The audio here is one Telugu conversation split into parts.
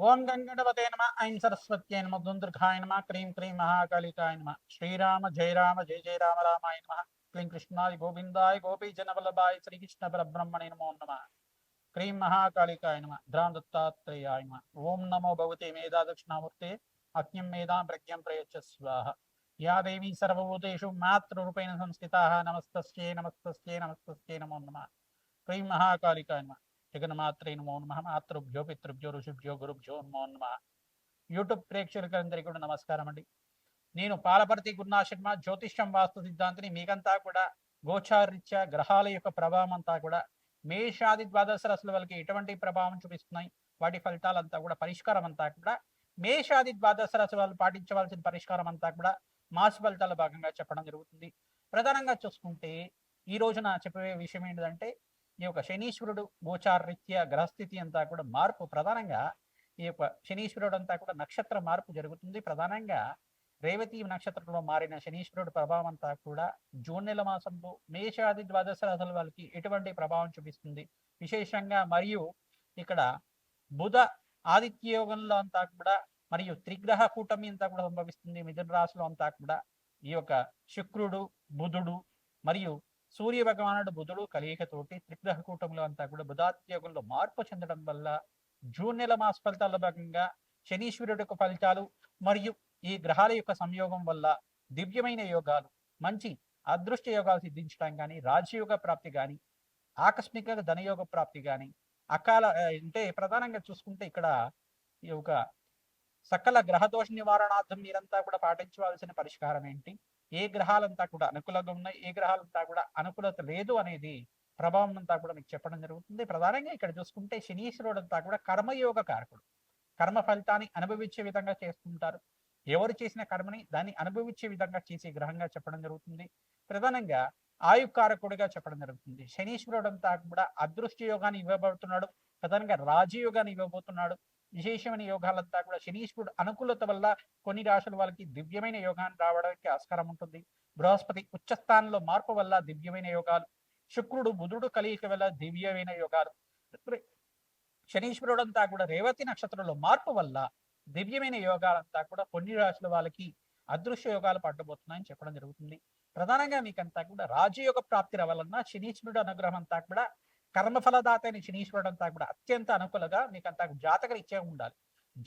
ఓం గంగణపతే నమ ఐం సరస్వత్యై నమ దుందుర్ఘాయ నమ క్రీం క్రీం మహాకాళికాయ నమ శ్రీరామ జయ రామ జయ జయ రామ రామాయ నమ క్లీం కృష్ణాయ గోవిందాయ గోపీజనవల్లభాయ శ్రీకృష్ణ పరబ్రహ్మణే నమో నమ క్రీం మహాకాళికాయ నమ ధ్రాం దత్తాత్రేయాయ నమ ఓం నమో భగవతే మేధా దక్షిణామూర్తే అజ్ఞం మేధాం ప్రజ్ఞం ప్రయచ్చ స్వాహ యా దేవీ సర్వభూతేషు మాతృరూపేణ సంస్థితా నమస్తస్యై నమస్తస్యై నమస్తస్యై నమో నమ క్రీం మహాకాళికాయ నమ జగన్మాత్రే నమో నమ మాతృభ్యో పితృభ్యో ఋషిభ్యో గురుభ్యో నమో నమ యూట్యూబ్ ప్రేక్షకులందరికీ కూడా నమస్కారం అండి. నేను పాలపర్తి గురునాథ శర్మ జ్యోతిష్యం వాస్తు సిద్ధాంతిని. మీకంతా కూడా గోచారీత్యా గ్రహాల యొక్క ప్రభావం అంతా కూడా మేషాది ద్వాదశ రాశుల వాళ్ళకి ఎటువంటి ప్రభావం చూపిస్తున్నాయి, వాటి ఫలితాలంతా కూడా పరిష్కారం అంతా కూడా మేషాది ద్వాదశ రాశి వాళ్ళు పాటించవలసిన పరిష్కారం అంతా కూడా మాస ఫలితాల భాగంగా చెప్పడం జరుగుతుంది. ప్రధానంగా చూసుకుంటే ఈ రోజున చెప్పే విషయం ఏంటంటే ఈ యొక్క శనీశ్వరుడు గోచారరీత్యా గ్రహస్థితి అంతా కూడా మార్పు, ప్రధానంగా ఈ యొక్క శనీశ్వరుడు అంతా కూడా నక్షత్ర మార్పు జరుగుతుంది. ప్రధానంగా రేవతి నక్షత్రంలో మారిన శనీశ్వరుడు ప్రభావం అంతా కూడా జూన్ నెల మాసంలో మేషాది ద్వాదశ రాశుల వాళ్ళకి ఎటువంటి ప్రభావం చూపిస్తుంది విశేషంగా, మరియు ఇక్కడ బుధ ఆదిత్య యోగంలో అంతా కూడా మరియు త్రిగ్రహ కూటమి అంతా కూడా సంభవిస్తుంది. మిథున రాశిలో అంతా కూడా ఈ యొక్క శుక్రుడు బుధుడు మరియు సూర్య భగవానుడు బుధుడు కలియికతోటి త్రిగ్రహ కూటమిలో అంతా కూడా బుధాత్యోగంలో మార్పు చెందడం వల్ల జూన్ నెల మాస ఫలితాల్లో భాగంగా శనీశ్వరుడు యొక్క ఫలితాలు మరియు ఈ గ్రహాల యొక్క సంయోగం వల్ల దివ్యమైన యోగాలు, మంచి అదృష్ట యోగాలు సిద్ధించడం కానీ, రాజయోగ ప్రాప్తి కానీ, ఆకస్మిక ధనయోగ ప్రాప్తి కానీ, అకాల అంటే ప్రధానంగా చూసుకుంటే ఇక్కడ ఈ యొక్క సకల గ్రహదోష నివారణార్థం మీరంతా కూడా పాటించవలసిన పరిష్కారం ఏంటి, ఏ గ్రహాలంతా కూడా అనుకూలంగా ఉన్నాయి, ఏ గ్రహాలంతా కూడా అనుకూలత లేదు అనేది ప్రభావం అంతా కూడా మీకు చెప్పడం జరుగుతుంది. ప్రధానంగా ఇక్కడ చూసుకుంటే శనీశ్వరుడు అంతా కూడా కర్మయోగ కారకుడు. కర్మ ఫలితాన్ని అనుభవించే విధంగా చేస్తుంటారు. ఎవరు చేసిన కర్మని దాన్ని అనుభవించే విధంగా చేసే గ్రహంగా చెప్పడం జరుగుతుంది. ప్రధానంగా ఆయుకారకుడిగా చెప్పడం జరుగుతుంది. శనీశ్వరుడు అంతా కూడా అదృష్ట యోగాన్ని ఇవ్వబోతున్నాడు. ప్రధానంగా రాజయోగాన్ని ఇవ్వబోతున్నాడు. విశేషమైన యోగాలంతా కూడా శనీశ్వరుడు అనుకూలత వల్ల కొన్ని రాశుల వాళ్ళకి దివ్యమైన యోగాన్ని రావడానికి ఆస్కారం ఉంటుంది. బృహస్పతి ఉచ్చస్థానంలో మార్పు వల్ల దివ్యమైన యోగాలు, శుక్రుడు బుధుడు కలియిక వల్ల దివ్యమైన యోగాలు, శనీశ్వరుడు అంతా కూడా రేవతి నక్షత్రంలో మార్పు వల్ల దివ్యమైన యోగాలంతా కూడా కొన్ని రాశుల వాళ్ళకి అదృశ్య యోగాలు పట్టబోతున్నాయని చెప్పడం జరుగుతుంది. ప్రధానంగా మీకంతా కూడా రాజయోగ ప్రాప్తి రావాలన్నా శనీశ్వరుడు అనుగ్రహం అంతా కూడా కర్మఫలదాత అయిన శనీశ్వరుడు అంతా కూడా అత్యంత అనుకూలంగా మీకంతా జాతక రీత్యా ఉండాలి.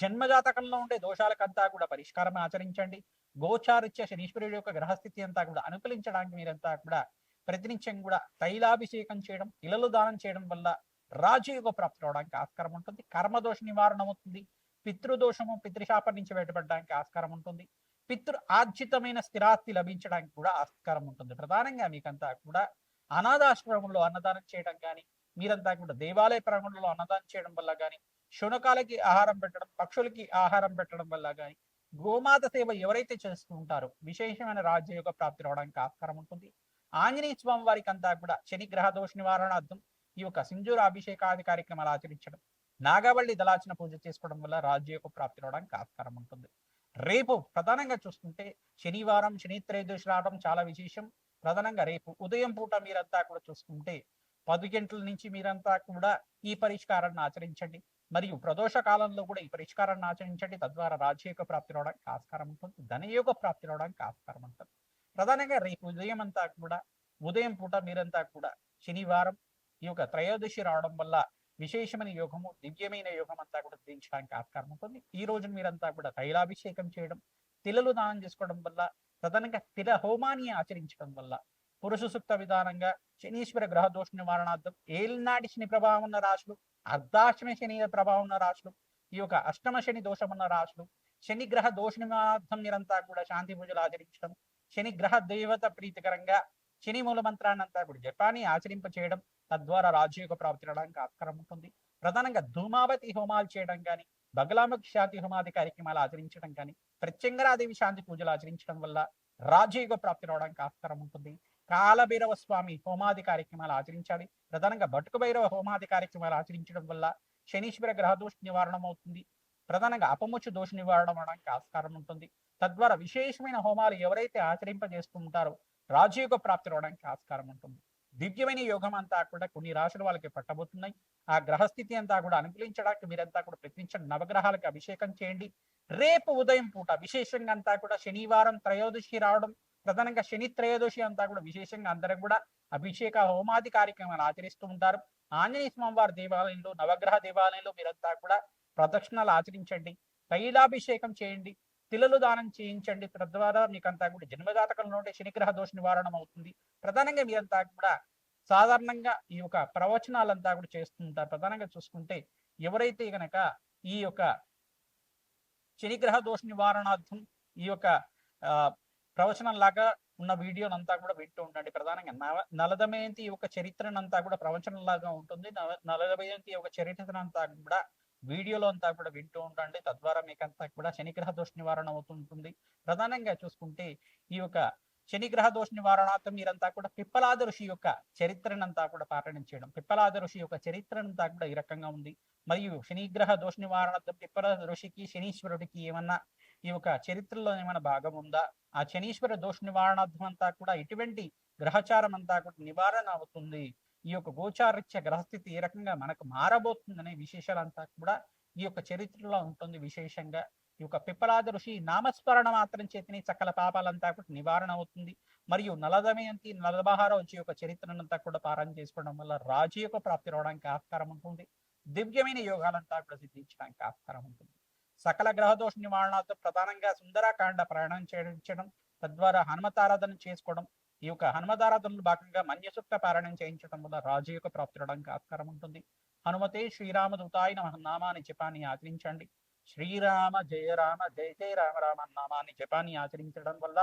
జన్మ జాతకంలో ఉండే దోషాలకంతా కూడా పరిష్కారం ఆచరించండి. గోచారిత్య శనీశ్వరుడు యొక్క గ్రహస్థితి అంతా కూడా అనుకూలించడానికి మీరంతా కూడా ప్రతినిత్యం కూడా తైలాభిషేకం చేయడం, ఇలలు దానం చేయడం వల్ల రాజయోగ ప్రాప్తి రావడానికి ఆస్కారం ఉంటుంది. కర్మదోష నివారణ అవుతుంది. పితృదోషము పితృశాపం నుంచి బయటపడడానికి ఆస్కారం ఉంటుంది. పితృ ఆర్జితమైన స్థిరాస్తి లభించడానికి కూడా ఆస్కారం ఉంటుంది. ప్రధానంగా మీకంతా కూడా అనాథాశ్రమంలో అన్నదానం చేయడం కానీ, మీరంతా కూడా దేవాలయ ప్రాంగణంలో అన్నదానం చేయడం వల్ల కానీ, శునకాలకి ఆహారం పెట్టడం, పక్షులకి ఆహారం పెట్టడం వల్ల కానీ, గోమాత సేవ ఎవరైతే చేస్తూ ఉంటారో విశేషమైన రాజ్యయోగ ప్రాప్తి రావడానికి ఆస్కారం ఉంటుంది. ఆంజనేయ స్వామి వారికి అంతా కూడా శని గ్రహ దోష నివారణార్థం ఈ యొక్క సింధూర అభిషేకాది కార్యక్రమాలు ఆచరించడం, నాగవల్లి దళార్చన పూజ చేసుకోవడం వల్ల రాజ్యయోగ ప్రాప్తి రావడానికి ఆస్కారం ఉంటుంది. రేపు ప్రధానంగా చూసుకుంటే శనివారం శని త్రయోదశి రావడం చాలా విశేషం. ప్రధానంగా రేపు ఉదయం పూట మీరంతా కూడా చూసుకుంటే 10 గంటల నుంచి మీరంతా కూడా ఈ పరిష్కారాన్ని ఆచరించండి. మరియు ప్రదోష కాలంలో కూడా ఈ పరిష్కారాన్ని ఆచరించండి. తద్వారా రాజయోగ ప్రాప్తి రావడానికి ఆస్కారం ఉంటుంది. ధనయోగ ప్రాప్తి రావడానికి ఆస్కారం ఉంటుంది. ప్రధానంగా రేపు ఉదయం అంతా కూడా ఉదయం పూట మీరంతా కూడా శనివారం ఈ యొక్క త్రయోదశి రావడం వల్ల విశేషమైన యోగము, దివ్యమైన యోగం అంతా కూడా దించడానికి ఆస్కారం ఉంటుంది. ఈ రోజు మీరంతా కూడా తైలాభిషేకం చేయడం, తిలలు దానం చేసుకోవడం వల్ల, ప్రధానంగా తిల హోమాన్ని ఆచరించడం వల్ల పురుష సూక్త విధానంగా శనీశ్వర గ్రహ దోష నివారణార్థం ఏలినాటి శని ప్రభావం ఉన్న రాశులు, అర్ధాష్టమ శని ప్రభావం ఉన్న రాశులు, ఈ యొక్క అష్టమ శని దోషం ఉన్న రాశులు, శని గ్రహ దోష నివారణార్థం మీరంతా కూడా శాంతి పూజలు ఆచరించడం, శని గ్రహ దేవత ప్రీతికరంగా శని మూల మంత్రాన్ని అంతా కూడా జపాన్ని ఆచరింప చేయడం, తద్వారా రాజయోగ ప్రాప్తి రావడానికి ఆస్కారం ఉంటుంది. ప్రధానంగా ధూమావతి హోమాలు చేయడం కానీ, బగలాముఖి శాంతి హోమాది కార్యక్రమాలు ఆచరించడం కానీ, ప్రత్యంగరాదేవి శాంతి పూజలు ఆచరించడం వల్ల రాజయోగ ప్రాప్తి రావడానికి ఆస్కారం ఉంటుంది. కాలభైరవ స్వామి హోమాది కార్యక్రమాలు ఆచరించాలి. ప్రధానంగా బటుకు భైరవ హోమాది కార్యక్రమాలు ఆచరించడం వల్ల శనీశ్వర గ్రహ దోష నివారణం అవుతుంది. ప్రధానంగా అపముచ్చు దోష నివారణ అవడానికి ఆస్కారం ఉంటుంది. తద్వారా విశేషమైన హోమాలు ఎవరైతే ఆచరింపజేస్తూ ఉంటారో రాజయోగ ప్రాప్తి రావడానికి ఆస్కారం ఉంటుంది. దివ్యమైన యోగం అంతా కూడా కొన్ని రాశుల వాళ్ళకి పట్టబోతున్నాయి. ఆ గ్రహస్థితి అంతా కూడా అనుకూలించడానికి మీరంతా కూడా ప్రయత్నించండి. నవగ్రహాలకు అభిషేకం చేయండి. రేపు ఉదయం పూట విశేషంగా అంతా కూడా శనివారం త్రయోదశి రావడం, ప్రధానంగా శని త్రయోదశి అంతా కూడా విశేషంగా అందరూ కూడా అభిషేక హోమాది కార్యక్రమాలు ఆచరిస్తూ ఉంటారు. ఆంజనేయ స్వామివారి దేవాలయంలో, నవగ్రహ దేవాలయంలో మీరంతా కూడా ప్రదక్షిణలు ఆచరించండి. తైలాభిషేకం చేయండి. తిలలు దానం చేయించండి. తద్వారా మీకంతా కూడా జన్మజాతకంలో ఉంటే శనిగ్రహ దోష నివారణం అవుతుంది. ప్రధానంగా మీరంతా కూడా సాధారణంగా ఈ యొక్క ప్రవచనాలంతా కూడా చేస్తుంటారు. ప్రధానంగా చూసుకుంటే ఎవరైతే గనక ఈ యొక్క శనిగ్రహ దోష నివారణార్థం ఈ యొక్క ప్రవచనంలాగా ఉన్న వీడియోనంతా కూడా వింటూ ఉండండి. ప్రధానంగా నలదమయంతి యొక్క చరిత్రనంతా కూడా ప్రవచనంలాగా ఉంటుంది. నలదమయంతి యొక్క చరిత్రనంతా కూడా వీడియోలో అంతా కూడా వింటూ ఉండండి. తద్వారా మీకంతా కూడా శనిగ్రహ దోష నివారణ అవుతుంటుంది. ప్రధానంగా చూసుకుంటే ఈ యొక్క శనిగ్రహ దోష నివారణార్థం మీరంతా కూడా పిప్పలాద ఋషి యొక్క చరిత్రనంతా కూడా పారాయణం చేయడం. పిప్పలాద ఋషి యొక్క చరిత్రనంతా కూడా ఈ రకంగా ఉంది. మరియు శనిగ్రహ దోష నివారణార్థం పిప్పలాద ఋషికి శనీశ్వరుడికి ఏమన్నా ఈ యొక్క చరిత్రలో ఏమైనా భాగం ఉందా? ఆ శనీశ్వర దోష నివారణార్థం అంతా కూడా ఇటువంటి గ్రహచారం అంతా కూడా నివారణ అవుతుంది. ఈ యొక్క గోచారిత్య గ్రహస్థితి ఏ రకంగా మనకు మారబోతుందనే విశేషాలంతా కూడా ఈ యొక్క చరిత్రలో ఉంటుంది. విశేషంగా ఈ యొక్క పిప్పలాద ఋషి నామస్మరణ మాత్రం చేతిని సకల పాపాలంతా కూడా నివారణ అవుతుంది. మరియు నలదమయంతి నలబహార వచ్చి యొక్క చరిత్రనంతా కూడా పారాయణ చేసుకోవడం వల్ల రాజయోగ ప్రాప్తి రావడానికి ఆస్కారం ఉంటుంది. దివ్యమైన యోగాలంతా కూడా సిద్ధించడానికి ఆస్కారం ఉంటుంది. సకల గ్రహదోష నివారణతో ప్రధానంగా సుందరాకాండ ప్రయాణం చేయించడం, తద్వారా హనుమతారాధన చేసుకోవడం, ఈ యొక్క హనుమతారాధనలో భాగంగా మన్యసూక్త పారాయణం చేయించడం వల్ల రాజయోగ ప్రాప్తి రావడానికి ఆస్కారం ఉంటుంది. హనుమతే శ్రీరామదూతాయ నమః నామాన్ని జపాన్ని ఆచరించండి. శ్రీరామ జయ రామ జయ జయ రామ రామ నామాన్ని జపాన్ని ఆచరించడం వల్ల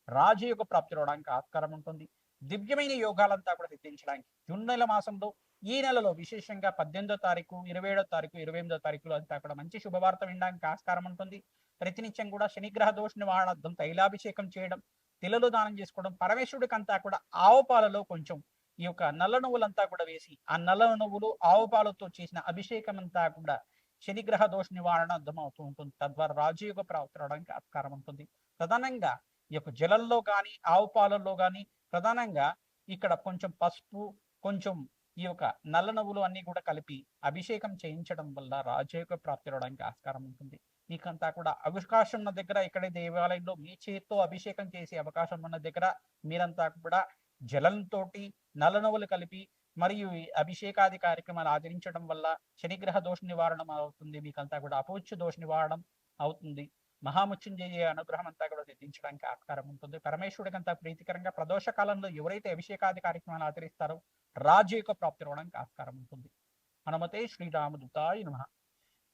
రాజయోగ ప్రాప్తి రావడానికి ఆస్కారం ఉంటుంది. దివ్యమైన యోగాలంతా కూడా సిద్ధించడానికి జూన్ నెల మాసంలో ఈ నెలలో విశేషంగా 18వ తారీఖు, 27వ తారీఖు, 28వ తారీఖులో అంతా కూడా మంచి శుభవార్త వినడానికి ఆస్కారం ఉంటుంది. ప్రతినిత్యం కూడా శనిగ్రహ దోష నివారణార్థం తైలాభిషేకం చేయడం, తిలలు దానం చేసుకోవడం, పరమేశ్వరుడికి అంతా కూడా ఆవు పాలలో కొంచెం ఈ యొక్క నల్ల నువ్వులంతా కూడా వేసి ఆ నల్ల నువ్వులు ఆవు పాలతో చేసిన అభిషేకం అంతా కూడా శనిగ్రహ దోష నివారణ అర్థం అవుతూ ఉంటుంది. తద్వారా రాజయోగ ప్రాప్తి రావడానికి ఆస్కారం ఉంటుంది. ప్రధానంగా ఈ యొక్క జలంలో కానీ ఆవు పాలల్లో కానీ ప్రధానంగా ఇక్కడ కొంచెం పసుపు, కొంచెం ఈ యొక్క నల్ల నువ్వులు అన్ని కూడా కలిపి అభిషేకం చేయించడం వల్ల రాజయోగ ప్రాప్తి రావడానికి ఆస్కారం ఉంటుంది. మీకంతా కూడా అవకాశం ఉన్న దగ్గర ఇక్కడే దేవాలయంలో మీ చేతితో అభిషేకం చేసే అవకాశం ఉన్న దగ్గర మీరంతా కూడా జలంతో నల్ల నువ్వులు కలిపి మరియు ఈ అభిషేకాది కార్యక్రమాలు ఆచరించడం వల్ల శనిగ్రహ దోష నివారణ అవుతుంది. మీకంతా కూడా అపౌచ్య దోష నివారణ అవుతుంది. మహాముత్యుంజయ అనుగ్రహం అంతా కూడా సిద్ధించడానికి ఆస్కారం ఉంటుంది. పరమేశ్వరుడికి అంతా ప్రీతికరంగా ప్రదోష కాలంలో ఎవరైతే అభిషేకాది కార్యక్రమాలు ఆచరిస్తారో రాజయోగ ప్రాప్తి రావడానికి ఆస్కారం ఉంటుంది. హనుమతే శ్రీరామదూతాయ నమః.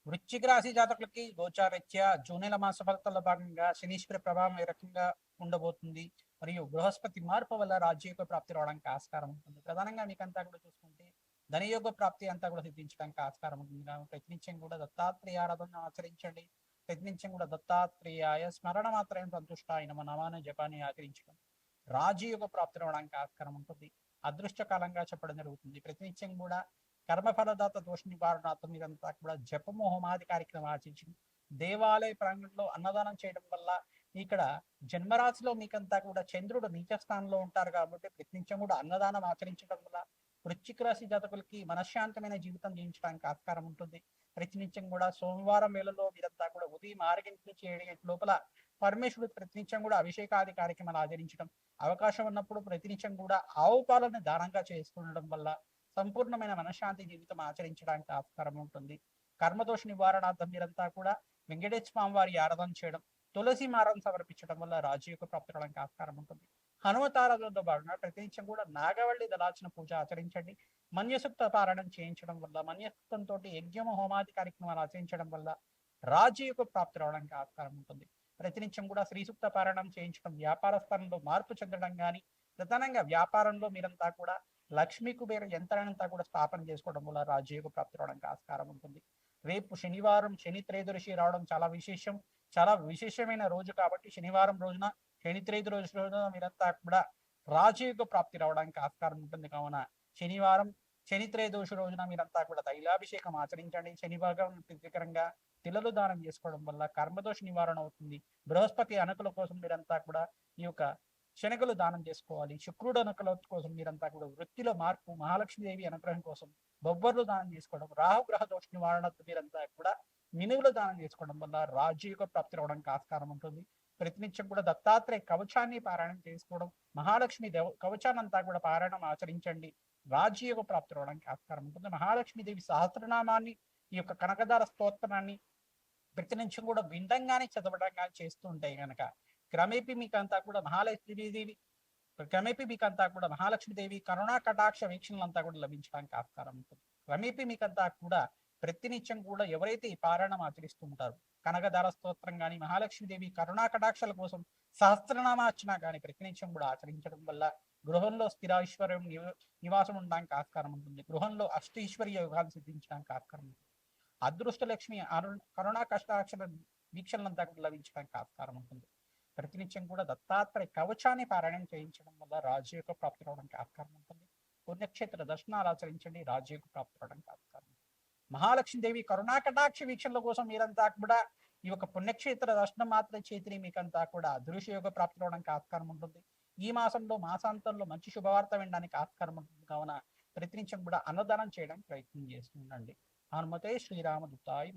వృశ్చిక రాశి జాతకులకి గోచారీత్య జూన్ నెల మాస ఫలితాల్లో భాగంగా శనీశ్వర ప్రభావం ఏ రకంగా ఉండబోతుంది, మరియు బృహస్పతి మార్పు వల్ల రాజ్యయోగ ప్రాప్తి రావడానికి ఆస్కారం ఉంటుంది. ప్రధానంగా మీకంతా కూడా చూసుకుంటే ధనయోగ ప్రాప్తి అంతా కూడా సిద్ధించడానికి ఆస్కారం ఉంటుంది. ప్రతినిత్యం కూడా దత్తాత్రేయ ఆరాధన ఆచరించండి. ప్రతినిత్యం కూడా దత్తాత్రేయాయ స్మరణ మాత్రం సంతుష్టాయ నమ నామాన్ని జపాన్ని ఆచరించడం రాజయోగ ప్రాప్తి రావడానికి ఆస్కారం ఉంటుంది. అదృష్ట కాలంగా చెప్పడం జరుగుతుంది. ప్రతినిత్యం కూడా కర్మఫలదాత దోష నివారణార్థం మీరంతా కూడా జపము హోమాది కార్యక్రమం ఆచరించి దేవాలయ ప్రాంగణంలో అన్నదానం చేయడం వల్ల ఇక్కడ జన్మరాశిలో మీకంతా కూడా చంద్రుడు నీచ స్థానంలో ఉంటారు కాబట్టి ప్రతినిత్యం కూడా అన్నదానం ఆచరించడం వల్ల వృశ్చిక రాశి జాతకులకి మనశ్శాంతమైన జీవితం జీవించడానికి ఆస్కారం ఉంటుంది. ప్రతినిత్యం కూడా సోమవారం వేళలో మీరంతా కూడా ఉదయం 6 గంటల నుంచి 7 గంటల లోపల పరమేశ్వరుడు ప్రతినిత్యం కూడా అభిషేకాది కార్యక్రమాలు ఆచరించడం, అవకాశం ఉన్నప్పుడు ప్రతినిత్యం కూడా ఆవు పాలను దానంగా చేసుకుండడం వల్ల సంపూర్ణమైన మనశ్శాంతి జీవితం ఆచరించడానికి ఆస్కారం ఉంటుంది. కర్మదోష నివారణార్థం మీరంతా కూడా వెంకటేశ్వర స్వామి వారి ఆరాధన చేయడం, తులసి మారం సమర్పించడం వల్ల రాజయోగ ప్రాప్తి రావడానికి ఆస్కారం ఉంటుంది. హనుమతారాధనతో భాగంగా ప్రతినిత్యం కూడా నాగవల్లి దళార్చన పూజ ఆచరించండి. మన్యసూక్త పారాయణం చేయించడం వల్ల, మన్యసూక్తంతో యజ్ఞమ హోమాది కార్యక్రమాలు ఆచరించడం వల్ల రాజయోగ ప్రాప్తి రావడానికి ఆస్కారం ఉంటుంది. ప్రతినిత్యం కూడా శ్రీ సూక్త పారాయణం చేయించడం, వ్యాపార స్థానంలో మార్పు చెందడం కానీ, ప్రధానంగా వ్యాపారంలో మీరంతా కూడా లక్ష్మీ కుబేర యంత్రాన్నంతా కూడా స్థాపన చేసుకోవడం వల్ల రాజయోగ ప్రాప్తి రావడానికి ఆస్కారం ఉంటుంది. రేపు శనివారం శని త్రయోదశి రావడం చాలా విశేషం, చాలా విశేషమైన రోజు కాబట్టి శనివారం రోజున శని త్రయోదశి రోజున మీరంతా కూడా రాజయోగ ప్రాప్తి రావడానికి ఆస్కారం ఉంటుంది. కావున శనివారం శని త్రయోదశి రోజున మీరంతా కూడా తైలాభిషేకం ఆచరించండి. శని భాగం ప్రీతికరంగా తిలలు దానం చేసుకోవడం వల్ల కర్మదోష నివారణ అవుతుంది. బృహస్పతి అనుకూల కోసం మీరంతా కూడా ఈ యొక్క శనగలు దానం చేసుకోవాలి. శుక్రుడు అనుకూలత కోసం మీరంతా కూడా వృత్తిలో మార్పు, మహాలక్ష్మీదేవి అనుగ్రహం కోసం బొబ్బర్లు దానం చేసుకోవడం, రాహుగ్రహ దోష నివారణకు మీరంతా కూడా మినువులు దానం చేసుకోవడం వల్ల రాజయోగ ప్రాప్తి రావడానికి ఆస్కారం ఉంటుంది. ప్రతినిత్యం కూడా దత్తాత్రేయ కవచాన్ని పారాయణం చేసుకోవడం, మహాలక్ష్మి కవచాన్ని అంతా కూడా పారాయణం ఆచరించండి. రాజయోగ ప్రాప్తి రావడానికి ఆస్కారం ఉంటుంది. మహాలక్ష్మీదేవి సహస్రనామాన్ని, ఈ యొక్క కనకదార స్తోత్రాన్ని ప్రతినిత్యం కూడా విండంగానే చదవడం కానీ చేస్తూ ఉంటాయి కనుక క్రమేపీ మీకంతా కూడా మహాలక్ష్మీదేవి మహాలక్ష్మీదేవి కరుణా కటాక్ష వీక్షణలంతా కూడా లభించడానికి ఆస్కారం ఉంటుంది. క్రమేపీ మీకంతా కూడా ప్రతినిత్యం కూడా ఎవరైతే ఈ పారాయణం ఆచరిస్తూ ఉంటారో కనకదార స్తోత్రం కానీ మహాలక్ష్మీదేవి కరుణా కటాక్షల కోసం సహస్రనామార్చన కానీ ప్రతినిత్యం కూడా ఆచరించడం వల్ల గృహంలో స్థిరాశ్వర్యం నివాసం ఉండడానికి ఆస్కారం ఉంటుంది. గృహంలో అష్టైశ్వర్య యోగాలు సిద్ధించడానికి ఆస్కారం ఉంటుంది. అదృష్ట లక్ష్మి కరుణా కష్టాక్షర వీక్షణలంతా కూడా లభించడానికి ఆస్కారం ఉంటుంది. ప్రతినిత్యం కూడా దత్తాత్రేయ కవచాన్ని పారాయణం చేయించడం వల్ల రాజయోగ ప్రాప్తి రావడానికి ఆస్కారం ఉంటుంది. పుణ్యక్షేత్ర దర్శనాలు ఆచరించండి, రాజయోగ ప్రాప్తి రావడానికి ఆస్కారం ఉంటుంది. మహాలక్ష్మీదేవి కరుణా కటాక్ష వీక్షణల కోసం మీరంతా కూడా ఈ యొక్క పుణ్యక్షేత్ర దర్శనం మాత్రం చేతిని మీకంతా కూడా అదృశ్యయోగ ప్రాప్తి రావడానికి ఆస్కారం ఉంటుంది. ఈ మాసంలో మాసాంతంలో మంచి శుభవార్త వినడానికి ఆస్కారం ఉంటుంది. కావున ప్రతినిత్యం కూడా అన్నదానం చేయడానికి ప్రయత్నం చేస్తుండండి. హనుమతే శ్రీరామదూతాయ